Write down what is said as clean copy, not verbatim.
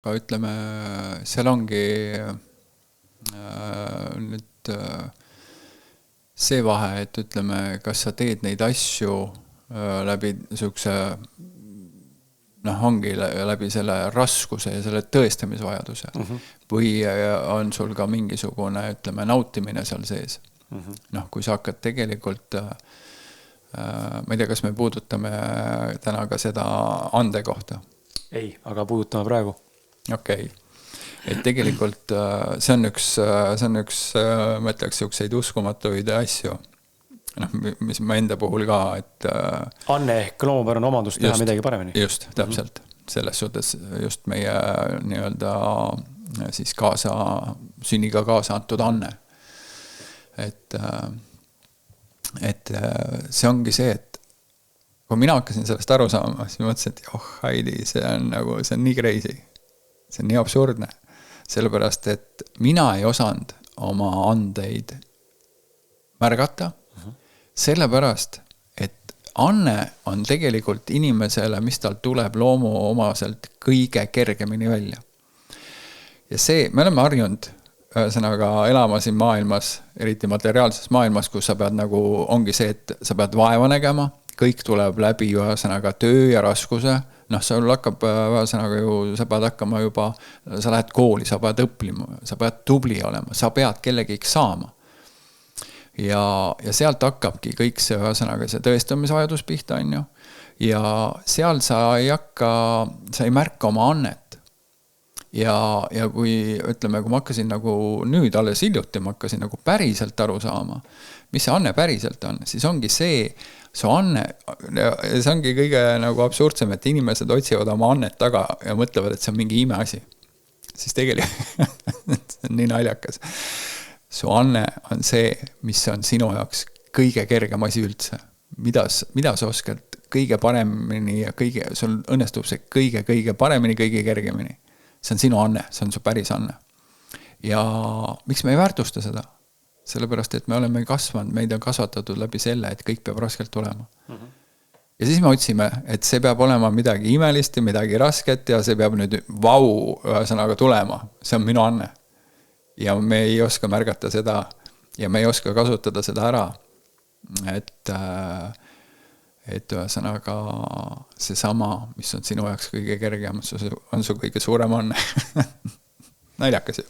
Aga ütleme, seal ongi nüüd see vahe, et ütleme, kas sa teed neid asju läbi sihukese, ongi läbi selle raskuse ja selle tõestamisvajaduse. Või on sul ka mingisugune, ütleme, nautimine seal sees. Kui sa hakkad tegelikult, ma ei tea, kas me puudutame täna ka seda ande kohta? Ei, aga puudutame praegu. Okei. Et tegelikult see on üks, ma ütleks, sihukseid uskumatuid asju. Mis ma enda puhul ka, et Anne ehk loomupärane omandus teha midagi paremini. Just, täpselt. Selles suhtes just meie nii-öelda siis sünniga kaasa antud anne. Et see ongi see, et kui mina hakkasin sellest aru saama, siis mõtlesin, et Heidi, see on nii crazy. See on nii absurdne. Sellepärast, et mina ei osanud oma andeid märgata. Sellepärast, et anne on tegelikult inimesele, mis tal tuleb loomu omaselt kõige kergemini välja. Ja see, me oleme harjunud ühesõnaga elama siin maailmas, eriti materiaalses maailmas, kus sa pead ongi see, et sa pead vaeva nägema, kõik tuleb läbi ühesõnaga töö ja raskuse, sul hakkab ühesõnaga ju, sa pead hakkama juba, sa lähed kooli, sa pead õppima, sa pead tubli olema, sa pead kellegiks saama. Ja sealt hakkabki kõik see ühesõnaga see tõestamisvajadus pihta, on ju. Ja seal sa ei märka oma annet. Ja kui, ütleme, kui ma hakkasin nüüd alles hiljuti, ma hakkasin päriselt aru saama, mis see anne päriselt on, siis ongi see anne, see ongi kõige absurdsem, et inimesed otsivad oma annet taga ja mõtlevad, et see on mingi imeasi. Siis tegelikult see on nii naljakas. Su anne on see, mis on sinu jaoks kõige kergem asi üldse. Mida sa oskad kõige paremini ja sul õnnestub see kõige paremini, kõige kergemini. See on sinu anne, see on su päris anne. Ja miks me ei väärtusta seda? Sellepärast, et me oleme kasvanud, meid on kasvatatud läbi selle, et kõik peab raskelt tulema. Ja siis me otsime, et see peab olema midagi imelist ja midagi rasket ja see peab nüüd ühesõnaga tulema. See on minu anne. Ja me ei oska märgata seda ja me ei oska kasutada seda ära, et ühesõnaga see sama, mis on sinu jaoks kõige kergem, on su kõige suurem anne. Naljakas ju.